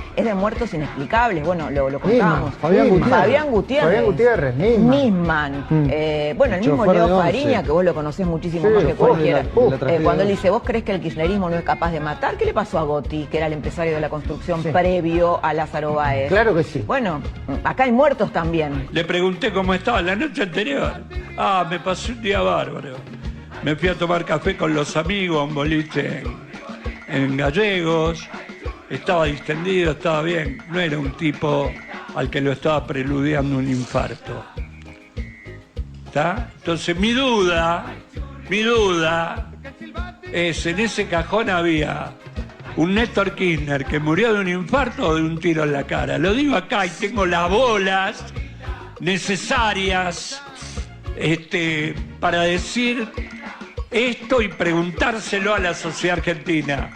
inexplicables. Bueno, lo contábamos. Fabián Gutiérrez, Nisman. Bueno, el mismo Leo Fariña, que vos lo conocés muchísimo más que cualquiera. Cuando él dice, ¿vos creés que el kirchnerismo no es capaz de matar? ¿Qué le pasó a Gotti, que era el empresario de la construcción previo a Lázaro Báez? Claro que sí. Bueno, acá hay muertos también. Le pregunté cómo estaba la noche anterior. Me pasé un día bárbaro. Me fui a tomar café con los amigos, un boliche en Gallegos. Estaba distendido, estaba bien. No era un tipo al que lo estaba preludiando un infarto. ¿Está? Entonces mi duda es, en ese cajón había un Néstor Kirchner que murió de un infarto o de un tiro en la cara. Lo digo acá y tengo las bolas necesarias para decir esto y preguntárselo a la sociedad argentina.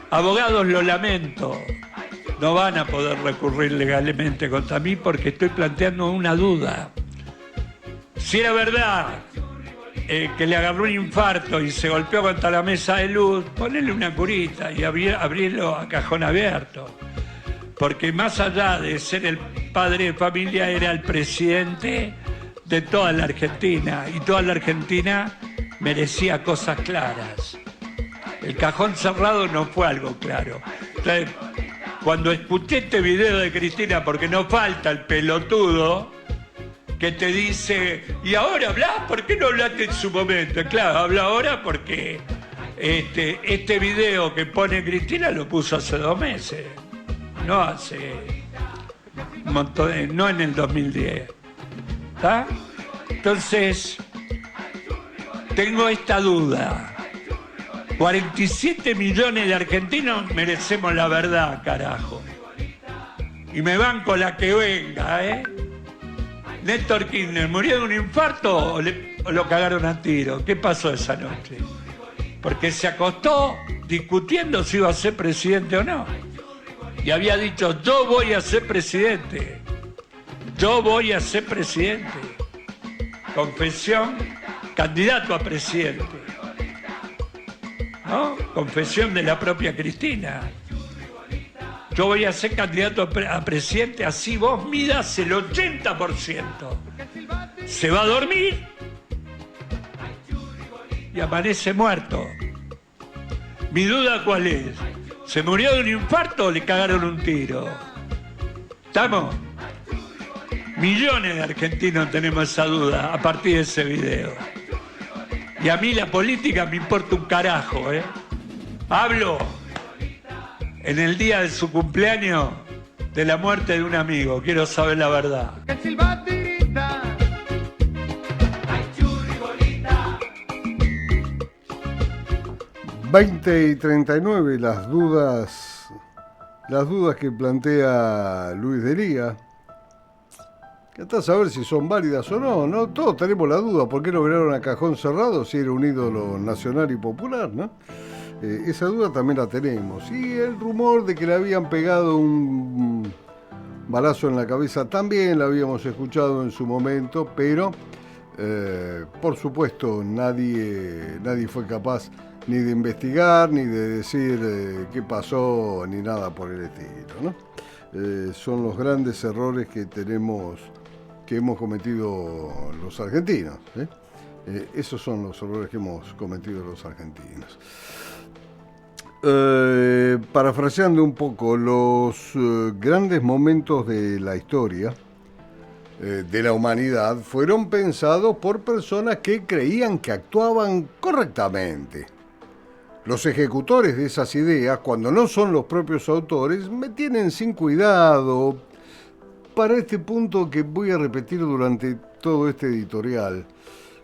Abogados, lo lamento, no van a poder recurrir legalmente contra mí porque estoy planteando una duda. Si era verdad que le agarró un infarto y se golpeó contra la mesa de luz, ponele una curita y abrirlo a cajón abierto. Porque más allá de ser el padre de familia, era el presidente de toda la Argentina. Y toda la Argentina merecía cosas claras. El cajón cerrado no fue algo claro. Entonces, cuando escuché este video de Cristina, porque no falta el pelotudo que te dice, ¿y ahora hablás? ¿Por qué no hablaste en su momento? Claro, habla ahora porque este video que pone Cristina lo puso hace 2 meses. No hace un montón no en el 2010. ¿Está? Entonces, tengo esta duda. 47 millones de argentinos merecemos la verdad, carajo. Y me banco la que venga, ¿eh? Néstor Kirchner, ¿murió de un infarto o lo cagaron a tiro? ¿Qué pasó esa noche? Porque se acostó discutiendo si iba a ser presidente o no. Y había dicho, yo voy a ser presidente. Yo voy a ser presidente. Confesión, candidato a presidente. ¿No? Confesión de la propia Cristina. Yo voy a ser candidato a presidente, así vos midas el 80%. Se va a dormir y amanece muerto. Mi duda, ¿cuál es? ¿Se murió de un infarto o le cagaron un tiro? ¿Estamos? Millones de argentinos tenemos esa duda a partir de ese video. Y a mí la política me importa un carajo, ¿eh? Hablo en el día de su cumpleaños de la muerte de un amigo. Quiero saber la verdad. 20:39, las dudas que plantea Luis Delía. Que hasta saber si son válidas o no, ¿no? Todos tenemos la duda, ¿por qué no viraron a cajón cerrado si era un ídolo nacional y popular, ¿no? Esa duda también la tenemos. Y el rumor de que le habían pegado un balazo en la cabeza también la habíamos escuchado en su momento, pero por supuesto nadie fue capaz ni de investigar, ni de decir qué pasó, ni nada por el estilo, ¿no? Son los grandes errores que hemos cometido los argentinos, ¿eh? Esos son los errores que hemos cometido los argentinos. Parafraseando un poco, los grandes momentos de la historia de la humanidad fueron pensados por personas que creían que actuaban correctamente. Los ejecutores de esas ideas, cuando no son los propios autores, me tienen sin cuidado. Para este punto que voy a repetir durante todo este editorial,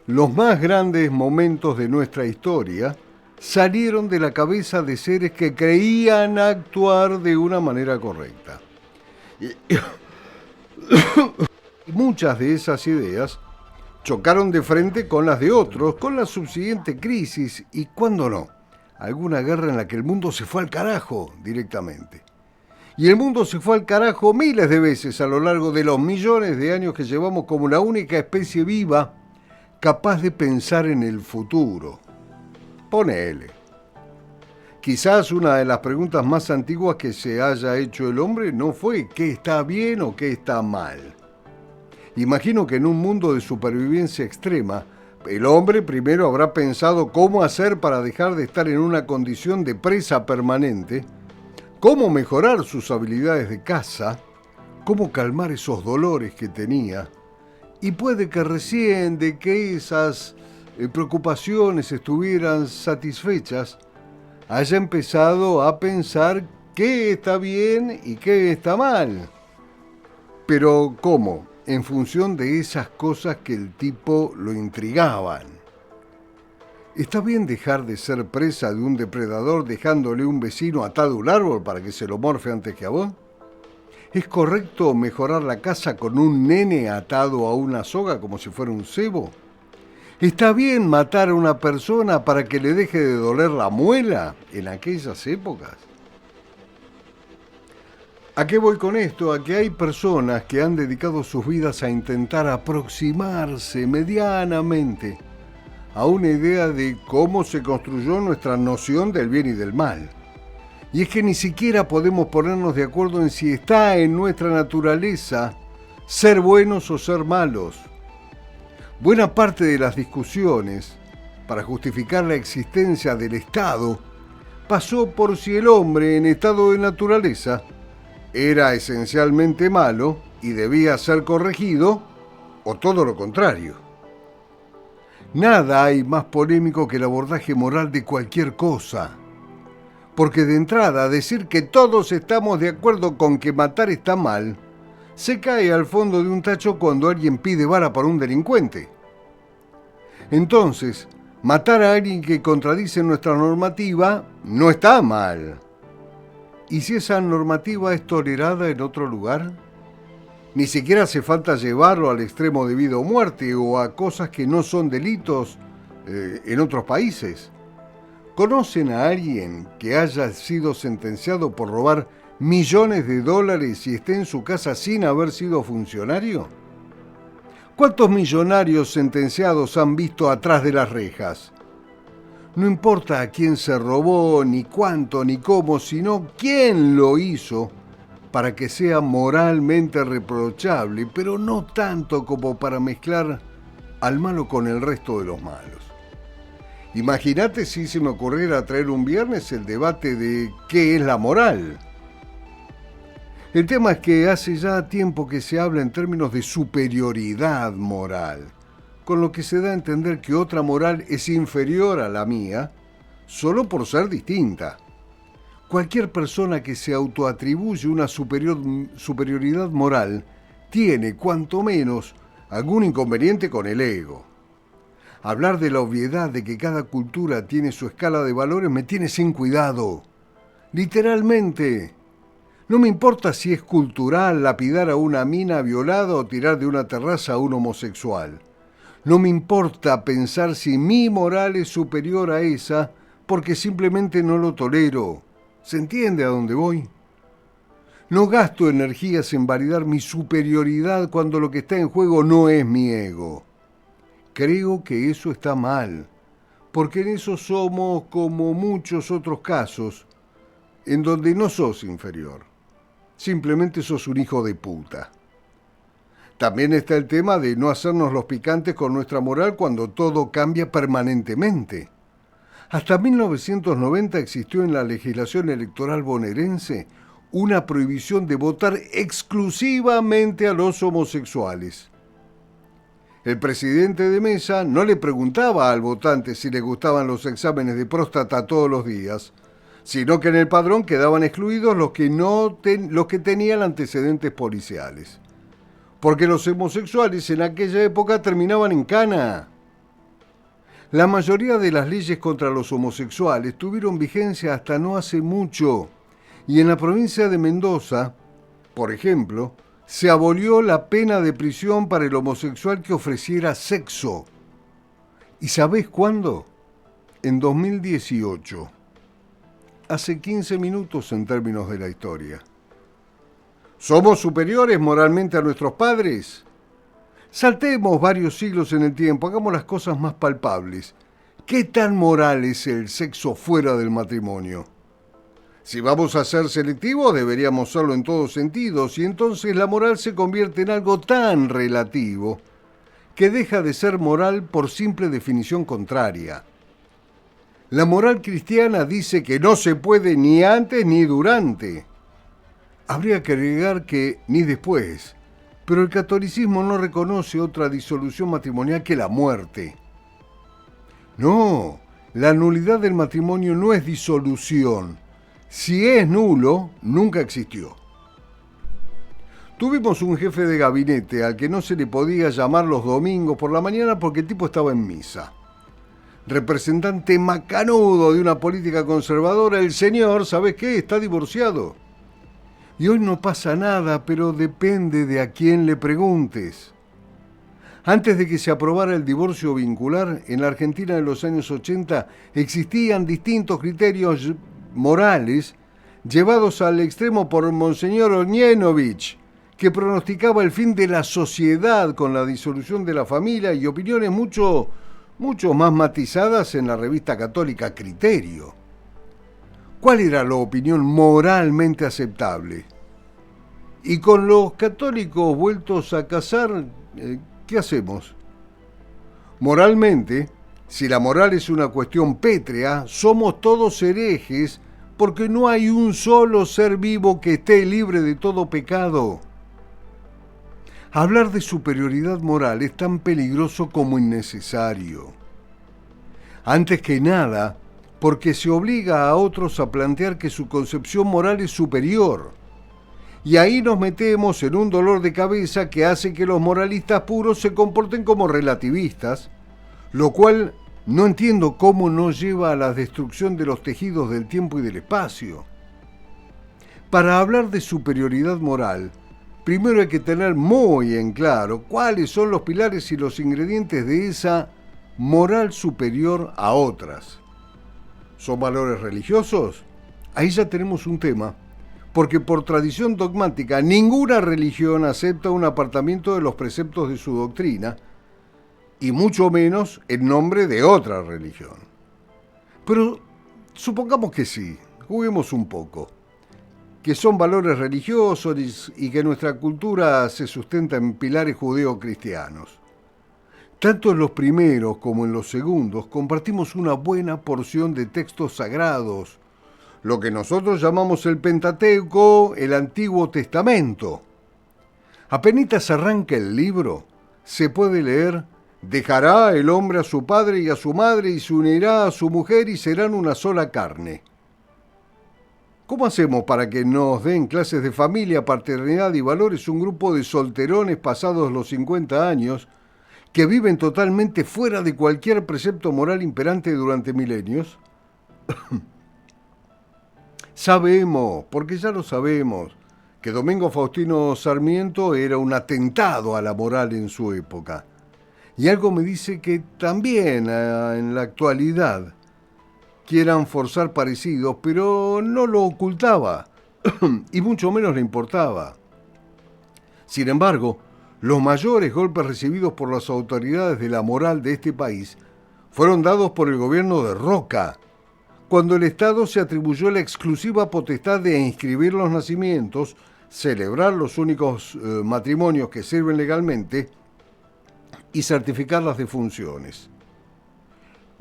los más grandes momentos de nuestra historia salieron de la cabeza de seres que creían actuar de una manera correcta. Y muchas de esas ideas chocaron de frente con las de otros, con la subsiguiente crisis y, ¿cuándo no?, alguna guerra en la que el mundo se fue al carajo directamente. Y el mundo se fue al carajo miles de veces a lo largo de los millones de años que llevamos como la única especie viva capaz de pensar en el futuro. Ponele. Quizás una de las preguntas más antiguas que se haya hecho el hombre no fue qué está bien o qué está mal. Imagino que en un mundo de supervivencia extrema, el hombre primero habrá pensado cómo hacer para dejar de estar en una condición de presa permanente, cómo mejorar sus habilidades de caza, cómo calmar esos dolores que tenía, y puede que recién de que esas preocupaciones estuvieran satisfechas, haya empezado a pensar qué está bien y qué está mal. Pero ¿cómo? En función de esas cosas que el tipo lo intrigaban. ¿Está bien dejar de ser presa de un depredador dejándole un vecino atado a un árbol para que se lo morfe antes que a vos? ¿Es correcto mejorar la casa con un nene atado a una soga como si fuera un cebo? ¿Está bien matar a una persona para que le deje de doler la muela en aquellas épocas? ¿A qué voy con esto? A que hay personas que han dedicado sus vidas a intentar aproximarse medianamente a una idea de cómo se construyó nuestra noción del bien y del mal. Y es que ni siquiera podemos ponernos de acuerdo en si está en nuestra naturaleza ser buenos o ser malos. Buena parte de las discusiones para justificar la existencia del Estado pasó por si el hombre en estado de naturaleza era esencialmente malo y debía ser corregido, o todo lo contrario. Nada hay más polémico que el abordaje moral de cualquier cosa. Porque de entrada, decir que todos estamos de acuerdo con que matar está mal, se cae al fondo de un tacho cuando alguien pide vara para un delincuente. Entonces, matar a alguien que contradice nuestra normativa no está mal. ¿Y si esa normativa es tolerada en otro lugar? Ni siquiera hace falta llevarlo al extremo de vida o muerte o a cosas que no son delitos en otros países. ¿Conocen a alguien que haya sido sentenciado por robar millones de dólares y esté en su casa sin haber sido funcionario? ¿Cuántos millonarios sentenciados han visto atrás de las rejas? No importa a quién se robó, ni cuánto, ni cómo, sino quién lo hizo para que sea moralmente reprochable, pero no tanto como para mezclar al malo con el resto de los malos. Imagínate si se me ocurriera traer un viernes el debate de qué es la moral. El tema es que hace ya tiempo que se habla en términos de superioridad moral, con lo que se da a entender que otra moral es inferior a la mía solo por ser distinta. Cualquier persona que se autoatribuye una superioridad moral tiene, cuanto menos, algún inconveniente con el ego. Hablar de la obviedad de que cada cultura tiene su escala de valores me tiene sin cuidado. Literalmente. No me importa si es cultural lapidar a una mina violada o tirar de una terraza a un homosexual. No me importa pensar si mi moral es superior a esa, porque simplemente no lo tolero. ¿Se entiende a dónde voy? No gasto energías en validar mi superioridad cuando lo que está en juego no es mi ego. Creo que eso está mal, porque en eso somos como muchos otros casos, en donde no sos inferior. Simplemente sos un hijo de puta. También está el tema de no hacernos los picantes con nuestra moral cuando todo cambia permanentemente. Hasta 1990 existió en la legislación electoral bonaerense una prohibición de votar exclusivamente a los homosexuales. El presidente de mesa no le preguntaba al votante si le gustaban los exámenes de próstata todos los días, sino que en el padrón quedaban excluidos los que tenían antecedentes policiales. Porque los homosexuales en aquella época terminaban en cana. La mayoría de las leyes contra los homosexuales tuvieron vigencia hasta no hace mucho, y en la provincia de Mendoza, por ejemplo, se abolió la pena de prisión para el homosexual que ofreciera sexo. ¿Y sabés cuándo? En 2018. Hace 15 minutos en términos de la historia. ¿Somos superiores moralmente a nuestros padres? Saltemos varios siglos en el tiempo, hagamos las cosas más palpables. ¿Qué tan moral es el sexo fuera del matrimonio? Si vamos a ser selectivos, deberíamos serlo en todos sentidos, y entonces la moral se convierte en algo tan relativo que deja de ser moral por simple definición contraria. La moral cristiana dice que no se puede ni antes ni durante. Habría que agregar que ni después. Pero el catolicismo no reconoce otra disolución matrimonial que la muerte. No, la nulidad del matrimonio no es disolución. Si es nulo, nunca existió. Tuvimos un jefe de gabinete al que no se le podía llamar los domingos por la mañana porque el tipo estaba en misa. Representante macanudo de una política conservadora, el señor, ¿sabes qué? Está divorciado. Y hoy no pasa nada, pero depende de a quién le preguntes. Antes de que se aprobara el divorcio vincular, en la Argentina de los años 80 existían distintos criterios morales llevados al extremo por Monseñor Oñenovich, que pronosticaba el fin de la sociedad con la disolución de la familia, y opiniones mucho más matizadas en la revista católica Criterio. ¿Cuál era la opinión moralmente aceptable? Y con los católicos vueltos a casar, ¿qué hacemos? Moralmente, si la moral es una cuestión pétrea, somos todos herejes porque no hay un solo ser vivo que esté libre de todo pecado. Hablar de superioridad moral es tan peligroso como innecesario. Antes que nada, porque se obliga a otros a plantear que su concepción moral es superior. Y ahí nos metemos en un dolor de cabeza que hace que los moralistas puros se comporten como relativistas, lo cual no entiendo cómo no lleva a la destrucción de los tejidos del tiempo y del espacio. Para hablar de superioridad moral, primero hay que tener muy en claro cuáles son los pilares y los ingredientes de esa moral superior a otras. ¿Son valores religiosos? Ahí ya tenemos un tema, porque por tradición dogmática ninguna religión acepta un apartamiento de los preceptos de su doctrina, y mucho menos en nombre de otra religión. Pero supongamos que sí, juguemos un poco, que son valores religiosos y que nuestra cultura se sustenta en pilares judeo-cristianos. Tanto en los primeros como en los segundos compartimos una buena porción de textos sagrados, lo que nosotros llamamos el Pentateuco, el Antiguo Testamento. Apenitas arranca el libro, se puede leer: dejará el hombre a su padre y a su madre y se unirá a su mujer y serán una sola carne. ¿Cómo hacemos para que nos den clases de familia, paternidad y valores un grupo de solterones pasados los 50 años que viven totalmente fuera de cualquier precepto moral imperante durante milenios? Sabemos, porque ya lo sabemos, que Domingo Faustino Sarmiento era un atentado a la moral en su época. Y algo me dice que también en la actualidad quieran forzar parecidos, pero no lo ocultaba y mucho menos le importaba. Sin embargo, los mayores golpes recibidos por las autoridades de la moral de este país fueron dados por el gobierno de Roca, cuando el Estado se atribuyó la exclusiva potestad de inscribir los nacimientos, celebrar los únicos matrimonios que sirven legalmente y certificar las defunciones.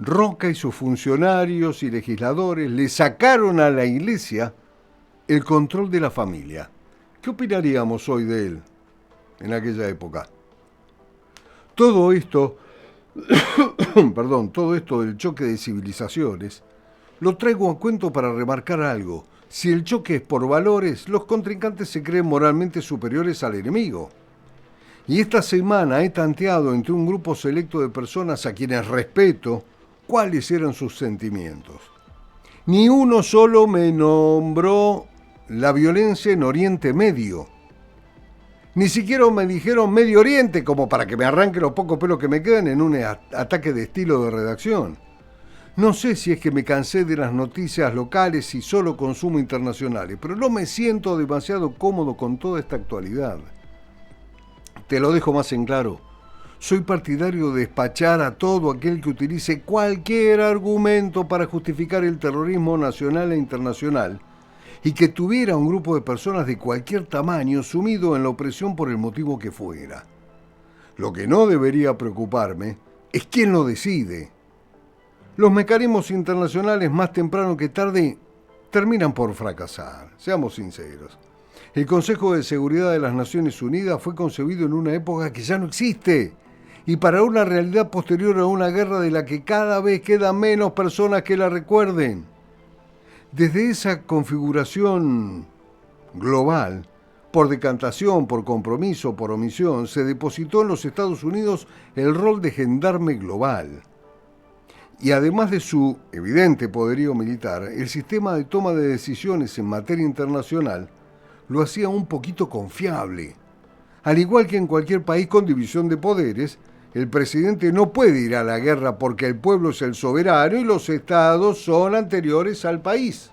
Roca y sus funcionarios y legisladores le sacaron a la Iglesia el control de la familia. ¿Qué opinaríamos hoy de él en aquella época? Todo esto, todo esto del choque de civilizaciones, lo traigo a cuento para remarcar algo. Si el choque es por valores, los contrincantes se creen moralmente superiores al enemigo. Y esta semana he tanteado entre un grupo selecto de personas a quienes respeto cuáles eran sus sentimientos. Ni uno solo me nombró la violencia en Oriente Medio. Ni siquiera me dijeron Medio Oriente como para que me arranque los pocos pelos que me quedan en un ataque de estilo de redacción. No sé si es que me cansé de las noticias locales y solo consumo internacionales, pero no me siento demasiado cómodo con toda esta actualidad. Te lo dejo más en claro. Soy partidario de despachar a todo aquel que utilice cualquier argumento para justificar el terrorismo nacional e internacional y que tuviera un grupo de personas de cualquier tamaño sumido en la opresión por el motivo que fuera. Lo que no debería preocuparme es quién lo decide. Los mecanismos internacionales más temprano que tarde terminan por fracasar, seamos sinceros. El Consejo de Seguridad de las Naciones Unidas fue concebido en una época que ya no existe y para una realidad posterior a una guerra de la que cada vez quedan menos personas que la recuerden. Desde esa configuración global, por decantación, por compromiso, por omisión, se depositó en los Estados Unidos el rol de gendarme global. Y además de su evidente poderío militar, el sistema de toma de decisiones en materia internacional lo hacía un poquito confiable. Al igual que en cualquier país con división de poderes, el presidente no puede ir a la guerra porque el pueblo es el soberano y los estados son anteriores al país.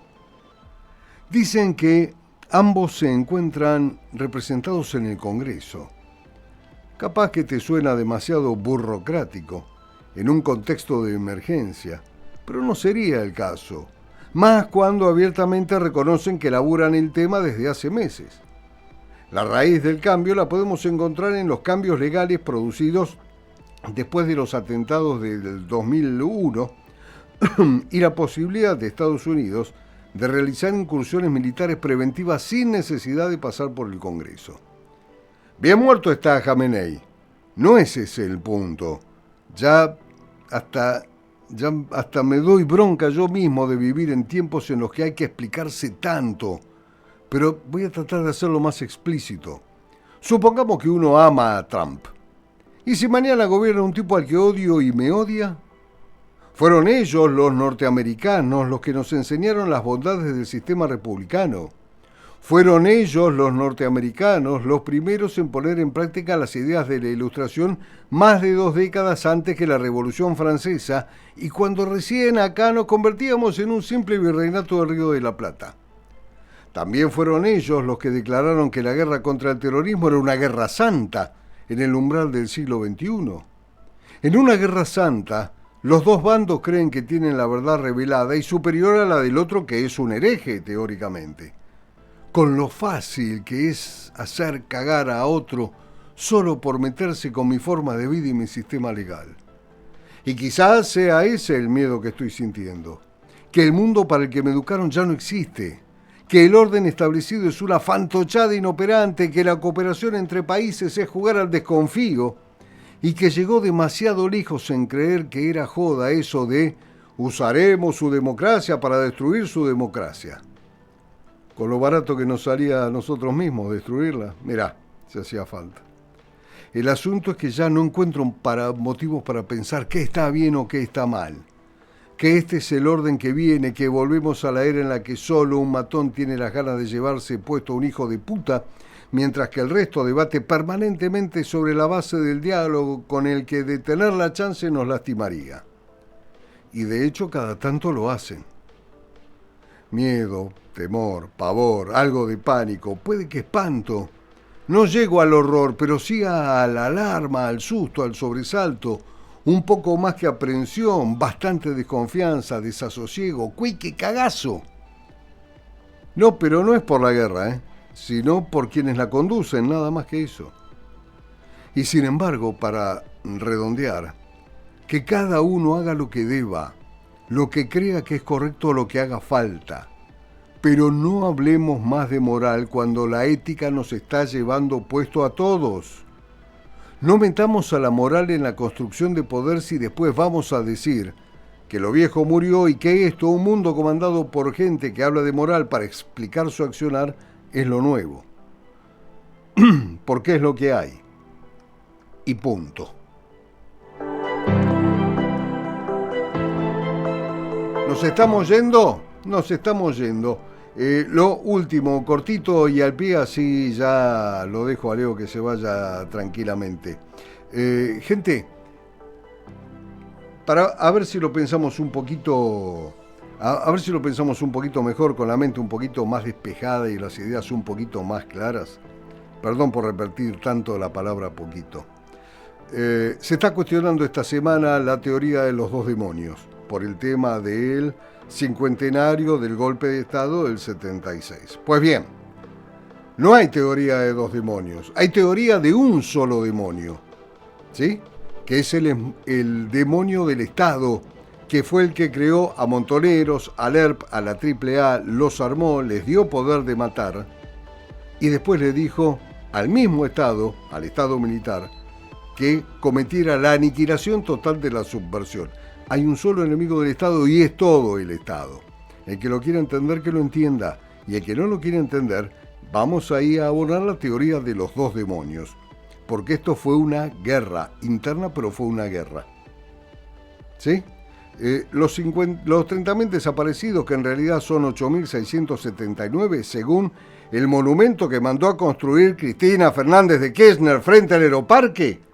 Dicen que ambos se encuentran representados en el Congreso. Capaz que te suena demasiado burocrático en un contexto de emergencia, pero no sería el caso, más cuando abiertamente reconocen que laburan el tema desde hace meses. La raíz del cambio la podemos encontrar en los cambios legales producidos después de los atentados del 2001 y la posibilidad de Estados Unidos de realizar incursiones militares preventivas sin necesidad de pasar por el Congreso. Bien muerto está Jamenei. No es ese el punto. Ya hasta me doy bronca yo mismo de vivir en tiempos en los que hay que explicarse tanto. Pero voy a tratar de hacerlo más explícito. Supongamos que uno ama a Trump. ¿Y si mañana gobierna un tipo al que odio y me odia? Fueron ellos, los norteamericanos, los que nos enseñaron las bondades del sistema republicano. Fueron ellos, los norteamericanos, los primeros en poner en práctica las ideas de la Ilustración más de 2 décadas antes que la Revolución Francesa y cuando recién acá nos convertíamos en un simple virreinato del Río de la Plata. También fueron ellos los que declararon que la guerra contra el terrorismo era una guerra santa en el umbral del siglo XXI. En una guerra santa, los dos bandos creen que tienen la verdad revelada y superior a la del otro que es un hereje, teóricamente. Con lo fácil que es hacer cagar a otro solo por meterse con mi forma de vida y mi sistema legal. Y quizás sea ese el miedo que estoy sintiendo, que el mundo para el que me educaron ya no existe, que el orden establecido es una fantochada inoperante, que la cooperación entre países es jugar al desconfío, y que llegó demasiado lejos en creer que era joda eso de usaremos su democracia para destruir su democracia. con lo barato que nos salía a nosotros mismos destruirla. Mirá, si hacía falta. El asunto es que ya no encuentro motivos para pensar qué está bien o qué está mal. Que este es el orden que viene, que volvemos a la era en la que solo un matón tiene las ganas de llevarse puesto a un hijo de puta, mientras que el resto debate permanentemente sobre la base del diálogo con el que de tener la chance nos lastimaría. Y de hecho cada tanto lo hacen. Miedo, temor, pavor, algo de pánico, puede que espanto. No llego al horror, pero sí a la alarma, al susto, al sobresalto, un poco más que aprensión, bastante desconfianza, desasosiego, ¡qué cagazo! No, pero no es por la guerra, sino por quienes la conducen, nada más que eso. Y sin embargo, para redondear, que cada uno haga lo que deba, lo que crea que es correcto o lo que haga falta. Pero no hablemos más de moral cuando la ética nos está llevando puesto a todos. No metamos a la moral en la construcción de poder si después vamos a decir que lo viejo murió y que esto, un mundo comandado por gente que habla de moral para explicar su accionar, es lo nuevo. Porque es lo que hay. Y punto. ¿Nos estamos yendo? Nos estamos yendo. Lo último, cortito y al pie, así ya lo dejo a Leo que se vaya tranquilamente. Gente, a ver si lo pensamos un poquito, a ver si lo pensamos un poquito mejor, con la mente un poquito más despejada y las ideas un poquito más claras. Perdón por repetir tanto la palabra poquito. Se está cuestionando esta semana la teoría de los dos demonios, por el tema del cincuentenario del golpe de Estado del 76. Pues bien, no hay teoría de dos demonios, hay teoría de un solo demonio, ¿sí? Que es el demonio del Estado, que fue el que creó a montoneros, al ERP, a la AAA, los armó, les dio poder de matar, y después le dijo al mismo Estado, al Estado militar, que cometiera la aniquilación total de la subversión. Hay un solo enemigo del Estado y es todo el Estado. El que lo quiera entender, que lo entienda. Y el que no lo quiera entender, vamos ahí a abonar la teoría de los dos demonios. Porque esto fue una guerra interna, pero fue una guerra. ¿Sí? Los 30.000 desaparecidos, que en realidad son 8.679, según el monumento que mandó a construir Cristina Fernández de Kirchner frente al Aeroparque,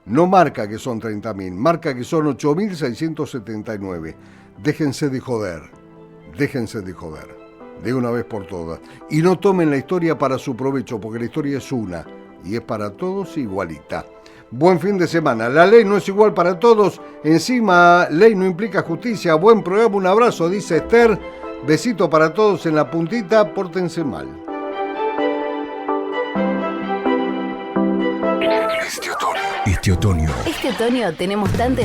no marca que son 30.000, marca que son 8.679. Déjense de joder, de una vez por todas. Y no tomen la historia para su provecho, porque la historia es una, y es para todos igualita. Buen fin de semana. La ley no es igual para todos, encima ley no implica justicia. Buen programa, un abrazo, dice Esther. Besito para todos en la puntita, pórtense mal. Este otoño tenemos tanta